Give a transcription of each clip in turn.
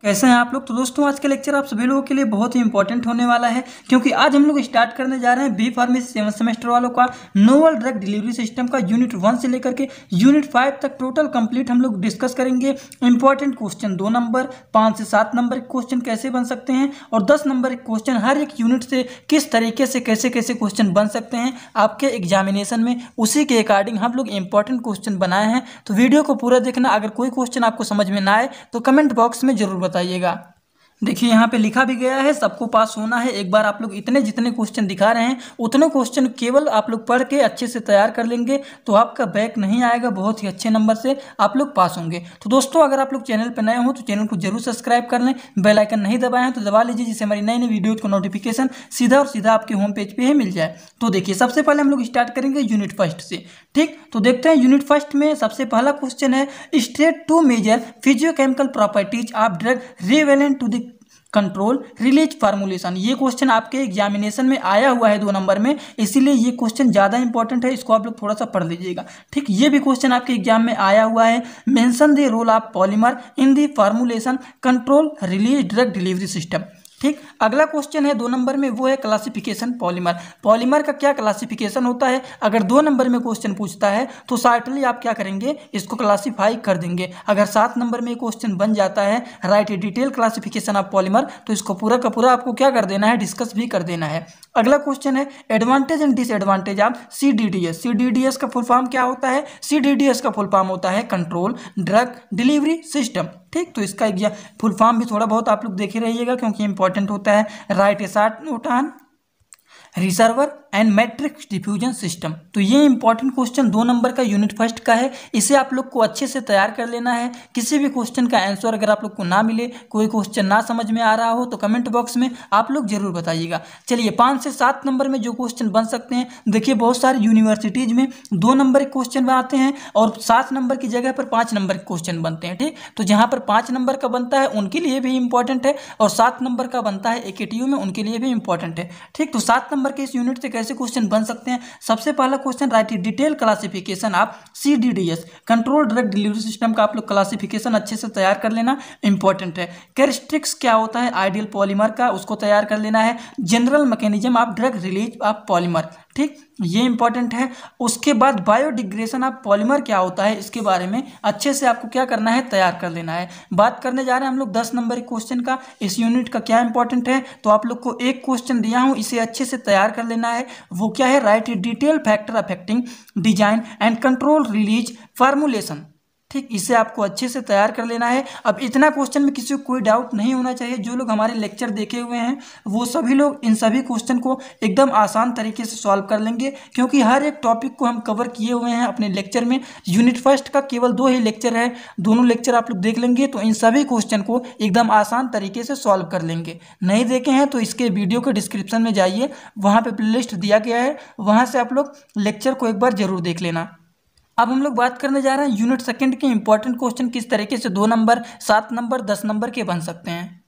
कैसे हैं आप लोग। तो दोस्तों आज का लेक्चर आप सभी लोगों के लिए बहुत ही इंपॉर्टेंट होने वाला है, क्योंकि आज हम लोग स्टार्ट करने जा रहे हैं बी फार्मेसी 7 सेमेस्टर वालों का नोवल ड्रग डिलीवरी सिस्टम का यूनिट 1 से लेकर के यूनिट 5 तक टोटल कंप्लीट हम लोग डिस्कस करेंगे। इंपॉर्टेंट क्वेश्चन 2 नंबर, 5 से 7 नंबर के क्वेश्चन कैसे बन सकते हैं और 10 नंबर के क्वेश्चन हर एक यूनिट से किस तरीके से कैसे कैसे क्वेश्चन बन सकते हैं आपके एग्जामिनेशन में, उसी के अकॉर्डिंग हम लोग इंपॉर्टेंट क्वेश्चन बनाए हैं। तो वीडियो को पूरा देखना। अगर कोई क्वेश्चन आपको समझ में ना आए तो कमेंट बॉक्स में जरूर बताइएगा। देखिए यहाँ पे लिखा भी गया है सबको पास होना है। एक बार आप लोग इतने जितने क्वेश्चन दिखा रहे हैं उतने क्वेश्चन केवल आप लोग पढ़ के अच्छे से तैयार कर लेंगे तो आपका बैक नहीं आएगा, बहुत ही अच्छे नंबर से आप लोग पास होंगे। तो दोस्तों अगर आप लोग चैनल पर नए हो तो चैनल को जरूर सब्सक्राइब कर लें, बेल आइकन नहीं दबाए हैं तो दबा लीजिए, जिससे हमारी नई नई वीडियोज को नोटिफिकेशन सीधा और सीधा आपके होम पेज पर ही मिल जाए। तो देखिए सबसे पहले हम लोग स्टार्ट करेंगे यूनिट फर्स्ट से। ठीक, तो देखते हैं यूनिट फर्स्ट में सबसे पहला क्वेश्चन है state two major physicochemical properties of drug relevant to the control release formulation. ये क्वेश्चन आपके एग्जामिनेशन में आया हुआ है 2 नंबर में, इसीलिए ये क्वेश्चन ज़्यादा इंपॉर्टेंट है, इसको आप लोग थोड़ा सा पढ़ लीजिएगा। ठीक, ये भी क्वेश्चन आपके एग्जाम में आया हुआ है। Mention the role of polymer in the formulation control release drug delivery system. ठीक, अगला क्वेश्चन है 2 नंबर में, वो है क्लासिफिकेशन पॉलीमर। पॉलीमर का क्या क्लासिफिकेशन होता है। अगर 2 नंबर में क्वेश्चन पूछता है तो सर्टनली आप क्या करेंगे, इसको क्लासीफाई कर देंगे। अगर 7 नंबर में क्वेश्चन बन जाता है write a detail classification of polymer, तो इसको पूरा का पूरा आपको क्या कर देना है, डिस्कस भी कर देना है। अगला क्वेश्चन है advantage and disadvantage of CDDS। CDDS का फुल फॉर्म क्या होता है। CDDS का फुल फॉर्म होता है कंट्रोल ड्रग डिलीवरी सिस्टम। ठीक, तो इसका फुल फॉर्म भी थोड़ा बहुत आप लोग देखे रहिएगा क्योंकि इंपॉर्टेंट होता है। Write A short note on reservoir and matrix diffusion system. तो ये इंपॉर्टेंट क्वेश्चन 2 नंबर का यूनिट फर्स्ट का है, इसे आप लोग को अच्छे से तैयार कर लेना है। किसी भी क्वेश्चन का आंसर अगर आप लोग को ना मिले, कोई क्वेश्चन ना समझ में आ रहा हो तो कमेंट बॉक्स में आप लोग जरूर बताइएगा। चलिए 5 से 7 नंबर में जो क्वेश्चन बन सकते हैं, देखिए बहुत सारी यूनिवर्सिटीज़ में 2 नंबर के क्वेश्चन बनाते हैं और 7 नंबर की जगह पर 5 नंबर के क्वेश्चन बनते हैं। ठीक, तो जहाँ पर 5 नंबर का बनता है उनके लिए भी इंपॉर्टेंट है और 7 नंबर का बनता है AKTU में, उनके लिए भी इंपॉर्टेंट है। ठीक, तो 7 नंबर के इस यूनिट से कैसे क्वेश्चन बन सकते हैं। सबसे पहला question right detail classification of CDDS control drug delivery system का आप लोग क्लासिफिकेशन अच्छे से तैयार कर लेना इंपॉर्टेंट है। कैरेक्टरिस्टिक्स क्या होता है आइडियल पॉलीमर का, उसको तैयार कर लेना है। General mechanism of drug release of polymer, ठीक, ये इंपॉर्टेंट है। उसके बाद बायोडिग्रेडेशन ऑफ पॉलीमर क्या होता है, इसके बारे में अच्छे से आपको क्या करना है, तैयार कर लेना है। बात करने जा रहे हैं हम लोग 10 नंबर क्वेश्चन का। इस यूनिट का क्या इंपॉर्टेंट है, तो आप लोग को एक क्वेश्चन दिया हूं, इसे अच्छे से तैयार कर लेना है। वो क्या है, right detail factor affecting design and control release formulation. ठीक, इसे आपको अच्छे से तैयार कर लेना है। अब इतना क्वेश्चन में किसी को कोई डाउट नहीं होना चाहिए। जो लोग हमारे लेक्चर देखे हुए हैं वो सभी लोग इन सभी क्वेश्चन को एकदम आसान तरीके से सॉल्व कर लेंगे, क्योंकि हर एक टॉपिक को हम कवर किए हुए हैं अपने लेक्चर में। यूनिट फर्स्ट का केवल 2 ही लेक्चर है, दोनों लेक्चर आप लोग देख लेंगे तो इन सभी क्वेश्चन को एकदम आसान तरीके से सॉल्व कर लेंगे। नहीं देखे हैं तो इसके वीडियो के डिस्क्रिप्शन में जाइए, वहाँ पर प्लेलिस्ट दिया गया है, वहाँ से आप लोग लेक्चर को एक बार जरूर देख लेना। अब हम लोग बात करने जा रहे हैं यूनिट सेकंड के इंपॉर्टेंट क्वेश्चन किस तरीके से 2 नंबर, 7 नंबर, 10 नंबर के बन सकते हैं।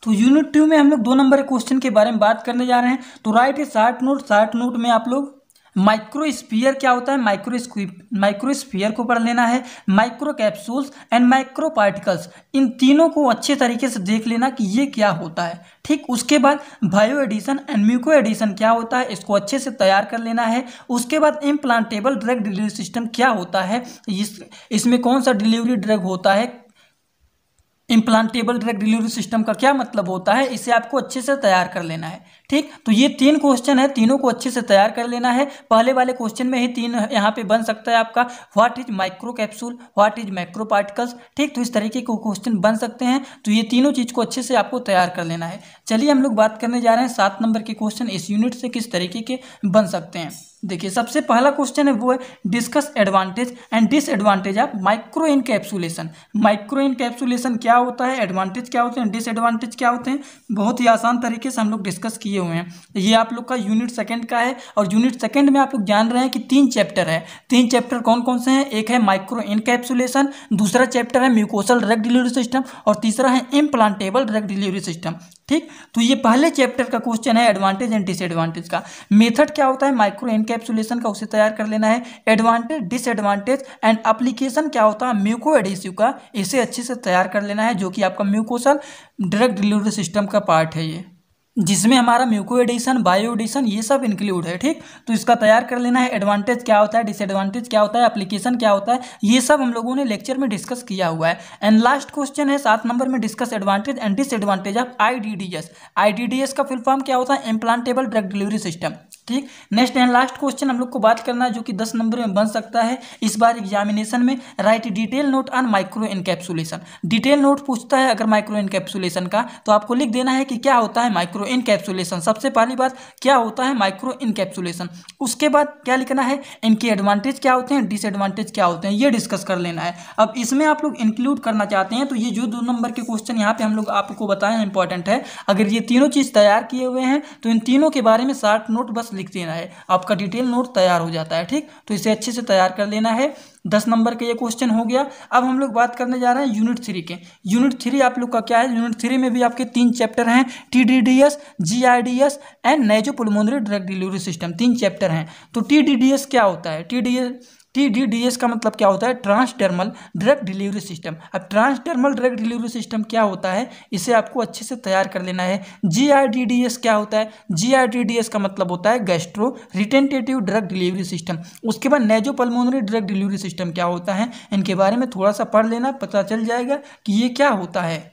तो यूनिट 2 में हम लोग 2 नंबर के क्वेश्चन के बारे में बात करने जा रहे हैं। तो राइट ए शॉर्ट नोट। शॉर्ट नोट में आप लोग माइक्रोस्फीयर क्या होता है, माइक्रोस्फीयर को पढ़ लेना है। Micro capsules and micro particles, इन तीनों को अच्छे तरीके से देख लेना कि ये क्या होता है। ठीक, उसके बाद bio adhesion and muco adhesion क्या होता है, इसको अच्छे से तैयार कर लेना है। उसके बाद इम्प्लांटेबल ड्रग डिलीवरी सिस्टम क्या होता है, इसमें कौन सा डिलीवरी ड्रग होता है, इम्प्लांटेबल ड्रग डिलीवरी सिस्टम का क्या मतलब होता है, इसे आपको अच्छे से तैयार कर लेना है। ठीक, तो ये 3 क्वेश्चन है, तीनों को अच्छे से तैयार कर लेना है। पहले वाले क्वेश्चन में ही 3 यहाँ पे बन सकता है आपका, what is micro capsule, what is micro particles. ठीक, तो इस तरीके के क्वेश्चन बन सकते हैं। तो ये तीनों चीज़ को अच्छे से आपको तैयार कर लेना है। चलिए हम लोग बात करने जा रहे हैं 7 नंबर के क्वेश्चन इस यूनिट से किस तरीके के बन सकते हैं। देखिए सबसे पहला क्वेश्चन है वो है discuss advantage and disadvantage of micro encapsulation. Micro encapsulation क्या होता है, एडवांटेज क्या होते हैं, डिसएडवांटेज क्या होते हैं, बहुत ही आसान तरीके से हम लोग डिस्कस किए हुए हैं। ये आप लोग का यूनिट सेकंड का है और यूनिट सेकंड में आप लोग जान रहे हैं कि 3 चैप्टर है। 3 चैप्टर कौन कौन से हैं, एक है माइक्रो इनकैप्सुलेशन, दूसरा चैप्टर है म्यूकोसल ड्रग डिलीवरी सिस्टम और तीसरा है इम्प्लांटेबल ड्रग डिलीवरी सिस्टम। ठीक, तो ये पहले चैप्टर का क्वेश्चन है एडवांटेज एंड डिसएडवांटेज का। मेथड क्या होता है माइक्रो इनकैप्सुलेशन का, उसे तैयार कर लेना है। एडवांटेज, डिसएडवांटेज एंड एप्लीकेशन क्या होता है म्यूको एडेसिव का, इसे अच्छे से तैयार कर लेना है, जो कि आपका म्यूकोसल ड्रग डिलीवरी सिस्टम का पार्ट है ये, जिसमें हमारा म्यूको एडिशन, बायो एडिशन ये सब इंक्लूड है। ठीक, तो इसका तैयार कर लेना है। एडवांटेज क्या होता है, डिसएडवांटेज क्या होता है, एप्लीकेशन क्या होता है, ये सब हम लोगों ने लेक्चर में डिस्कस किया हुआ है। एंड लास्ट क्वेश्चन है 7 नंबर में, discuss advantage and disadvantage of IDDS. IDDS का फुल फॉर्म क्या होता है, इम्प्लांटेबल ड्रग डिलीवरी सिस्टम। ठीक, नेक्स्ट एंड लास्ट क्वेश्चन हम लोग को बात करना है, जो कि 10 नंबर में बन सकता है इस बार एग्जामिनेशन में। Right detail note on micro encapsulation. Detail note पूछता है अगर माइक्रो इनकैप्सुलेशन का, तो आपको लिख देना है कि क्या होता है माइक्रो इनकैप्सुलेशन। सबसे पहली बात क्या होता है माइक्रो इनकैप्सुलेशन, उसके बाद क्या लिखना है, इनके एडवांटेज क्या होते हैं, डिसएडवांटेज क्या होते हैं, ये डिस्कस कर लेना है। अब इसमें आप लोग इंक्लूड करना चाहते हैं तो ये जो 2 नंबर के क्वेश्चन यहाँ पे हम लोग आपको बताएं इंपॉर्टेंट है। अगर ये तीनों चीज़ तैयार किए हुए हैं तो इन तीनों के बारे में शॉर्ट नोट बस लिख देना है, आपका डिटेल नोट तैयार हो जाता है। ठीक, तो इसे अच्छे से तैयार कर लेना है। 10 नंबर का ये क्वेश्चन हो गया। अब हम लोग बात करने जा रहे हैं यूनिट 3 के। यूनिट 3 आप लोग का क्या है, यूनिट 3 में भी आपके 3 चैप्टर हैं, TDDS, GRDS and nasopulmonary drug delivery system, 3 chapter हैं। तो टीडीडीएस क्या होता है, टीडीडीएस का मतलब क्या होता है, ट्रांसडर्मल ड्रग डिलीवरी सिस्टम। अब ट्रांसडर्मल ड्रग डिलीवरी सिस्टम क्या होता है, इसे आपको अच्छे से तैयार कर लेना है। जीआरडीडीएस क्या होता है, जीआरडीडीएस का मतलब होता है gastro retentive drug delivery system. उसके बाद नेजोपल्मोनरी ड्रग डिलीवरी सिस्टम क्या होता है, इनके बारे में थोड़ा सा पढ़ लेना, पता चल जाएगा कि ये क्या होता है।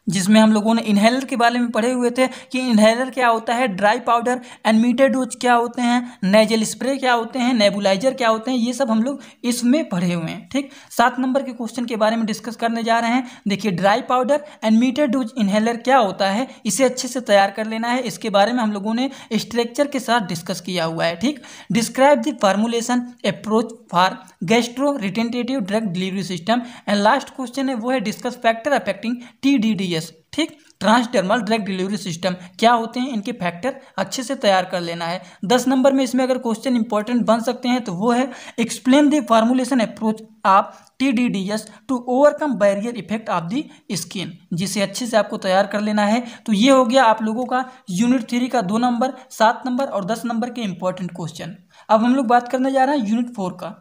जिसमें हम लोगों ने इन्हेलर के बारे में पढ़े हुए थे कि इन्हेलर क्या होता है, ड्राई पाउडर, एडमिटेड डोज क्या होते हैं, नेजल स्प्रे क्या होते हैं, नेबुलाइजर क्या होते हैं, ये सब हम लोग इसमें पढ़े हुए हैं। ठीक, 7 नंबर के क्वेश्चन के बारे में डिस्कस करने जा रहे हैं। देखिए dry powder, admitted dose, inhaler क्या होता है, इसे अच्छे से तैयार कर लेना है। इसके बारे में हम लोगों ने स्ट्रक्चर के साथ डिस्कस किया हुआ है। ठीक, describe the formulation approach for gastro retentive drug delivery system. And last question है वो है डिस्कस फैक्टर अफेक्टिंग टीडीडीएस। ठीक, ट्रांसडर्मल ड्रग डिलीवरी सिस्टम क्या होते हैं, इनके फैक्टर अच्छे से तैयार कर लेना है। 10 नंबर में इसमें अगर क्वेश्चन इंपॉर्टेंट बन सकते हैं तो वो है explain the formulation approach of TDDS to overcome barrier effect of the skin, जिसे अच्छे से आपको तैयार कर लेना है। तो ये हो गया आप लोगों का यूनिट 3 का 2 नंबर, 7 नंबर और 10 नंबर के इंपॉर्टेंट क्वेश्चन। अब हम लोग बात करने जा रहे हैं यूनिट 4 का।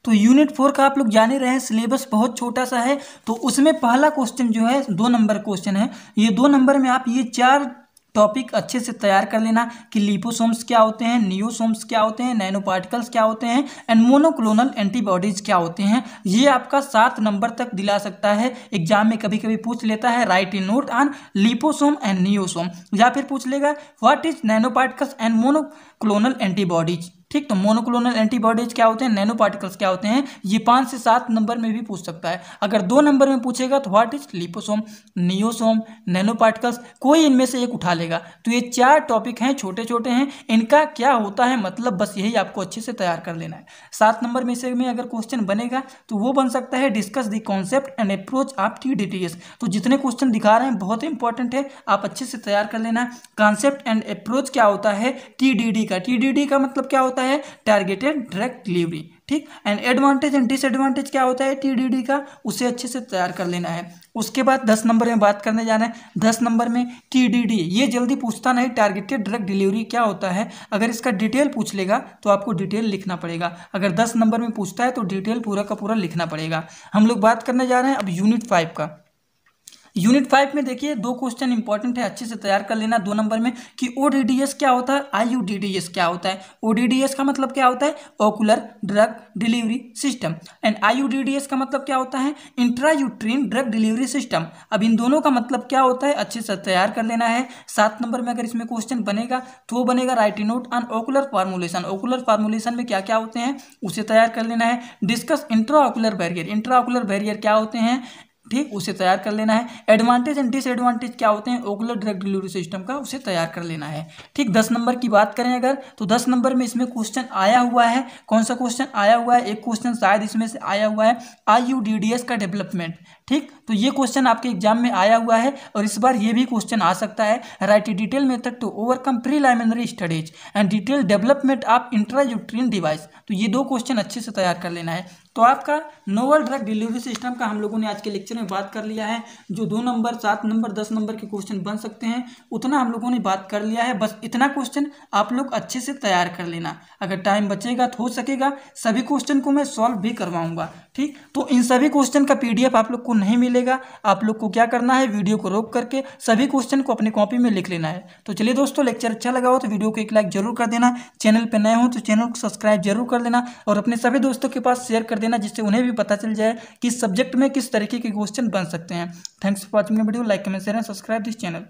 तो यूनिट 4 का आप लोग जाने रहे हैं सिलेबस बहुत छोटा सा है, तो उसमें पहला क्वेश्चन जो है 2 नंबर क्वेश्चन है। ये 2 नंबर में आप ये 4 टॉपिक अच्छे से तैयार कर लेना कि लिपोसोम्स क्या होते हैं, नियोसोम्स क्या होते हैं, नैनो पार्टिकल्स क्या होते हैं एंड मोनोक्लोनल एंटीबॉडीज क्या होते हैं। ये आपका 7 नंबर तक दिला सकता है, एग्जाम में कभी कभी पूछ लेता है write a note on liposome and niosome, या फिर पूछ लेगा what is nano particles and monoclonal antibodies. ठीक, तो मोनोक्लोनल एंटीबॉडीज क्या होते हैं, नैनो पार्टिकल्स क्या होते हैं, ये 5 से 7 नंबर में भी पूछ सकता है। अगर 2 नंबर में पूछेगा तो what is liposome, niosome, nano particles, कोई इनमें से एक उठा लेगा। तो ये 4 टॉपिक हैं, छोटे छोटे हैं, इनका क्या होता है मतलब बस यही आपको अच्छे से तैयार कर लेना है। 7 नंबर में से में अगर क्वेश्चन बनेगा तो वो बन सकता है discuss the concept and approach of TDDS. तो जितने क्वेश्चन दिखा रहे हैं बहुत इंपॉर्टेंट है, आप अच्छे से तैयार कर लेना। कॉन्सेप्ट एंड अप्रोच क्या होता है टीडीडी का, टीडीडी का मतलब क्या होता है, टारगेटेड ड्रग डिलीवरी। ठीक, एंड एडवांटेज एंड डिसएडवांटेज क्या होता है टीडीडी का, उसे अच्छे से तैयार कर लेना है। उसके बाद 10 नंबर में बात करने जाना है। 10 नंबर में टीडीडी, ये जल्दी पूछता नहीं, टारगेटेड ड्रग डिलीवरी क्या होता है, अगर इसका डिटेल पूछ लेगा तो आपको डिटेल लिखना पड़ेगा। अगर 10 नंबर में पूछता है तो डिटेल पूरा का पूरा लिखना पड़ेगा। हम लोग बात करने जा रहे हैं अब यूनिट 5 का। यूनिट 5 में देखिए 2 क्वेश्चन इंपॉर्टेंट है, अच्छे से तैयार कर लेना 2 नंबर में कि ओडीडीएस क्या होता है, आईयूडीडीएस क्या होता है। ओडीडीएस का मतलब क्या होता है, ocular drug delivery system, and IUDDS का मतलब क्या होता है, इंट्रायूट्रीन ड्रग डिलीवरी सिस्टम। अब इन दोनों का मतलब क्या होता है अच्छे से तैयार कर लेना है। 7 नंबर में अगर इसमें क्वेश्चन बनेगा तो वो बनेगा right a note on ocular formulation. Ocular formulation में क्या क्या होते हैं उसे तैयार कर लेना है। Discuss intraocular barrier, intraocular barrier क्या होते हैं, ठीक, उसे तैयार कर लेना है। एडवांटेज एंड डिसएडवांटेज क्या होते हैं ओकुलर ड्रग डिलीवरी सिस्टम का, उसे तैयार कर लेना है। ठीक, 10 नंबर की बात करें अगर तो 10 नंबर में इसमें क्वेश्चन आया हुआ है, कौन सा क्वेश्चन आया हुआ है, एक क्वेश्चन शायद इसमें से आया हुआ है आईयूडीडीएस का डेवलपमेंट। ठीक, तो ये क्वेश्चन आपके एग्जाम में आया हुआ है और इस बार ये भी क्वेश्चन आ सकता है। Write a detail method to overcome preliminary studies and detail development of intrauterine device. तो ये दो क्वेश्चन अच्छे से तैयार कर लेना है। तो आपका नोवल ड्रग डिलीवरी सिस्टम का हम लोगों ने आज के लेक्चर में बात कर लिया है। जो 2 नंबर, 7 नंबर, 10 नंबर के क्वेश्चन बन सकते हैं उतना हम लोगों ने बात कर लिया है। बस इतना क्वेश्चन आप लोग अच्छे से तैयार कर लेना। अगर टाइम बचेगा तो हो सकेगा सभी क्वेश्चन को मैं सॉल्व भी करवाऊंगा। ठीक, तो इन सभी क्वेश्चन का PDF आप लोग को नहीं मिलेगा। आप लोग को क्या करना है, वीडियो को रोक करके सभी क्वेश्चन को अपनी कॉपी में लिख लेना है। तो चलिए दोस्तों, लेक्चर अच्छा लगा हो तो वीडियो को एक लाइक जरूर कर देना। चैनल पर नए हो तो चैनल को सब्सक्राइब जरूर कर देना और अपने सभी दोस्तों के पास शेयर कर देना, जिससे उन्हें भी पता चल जाए कि इस सब्जेक्ट में किस तरीके के क्वेश्चन बन सकते हैं। Thanks for watching video. Like comment share and subscribe this channel.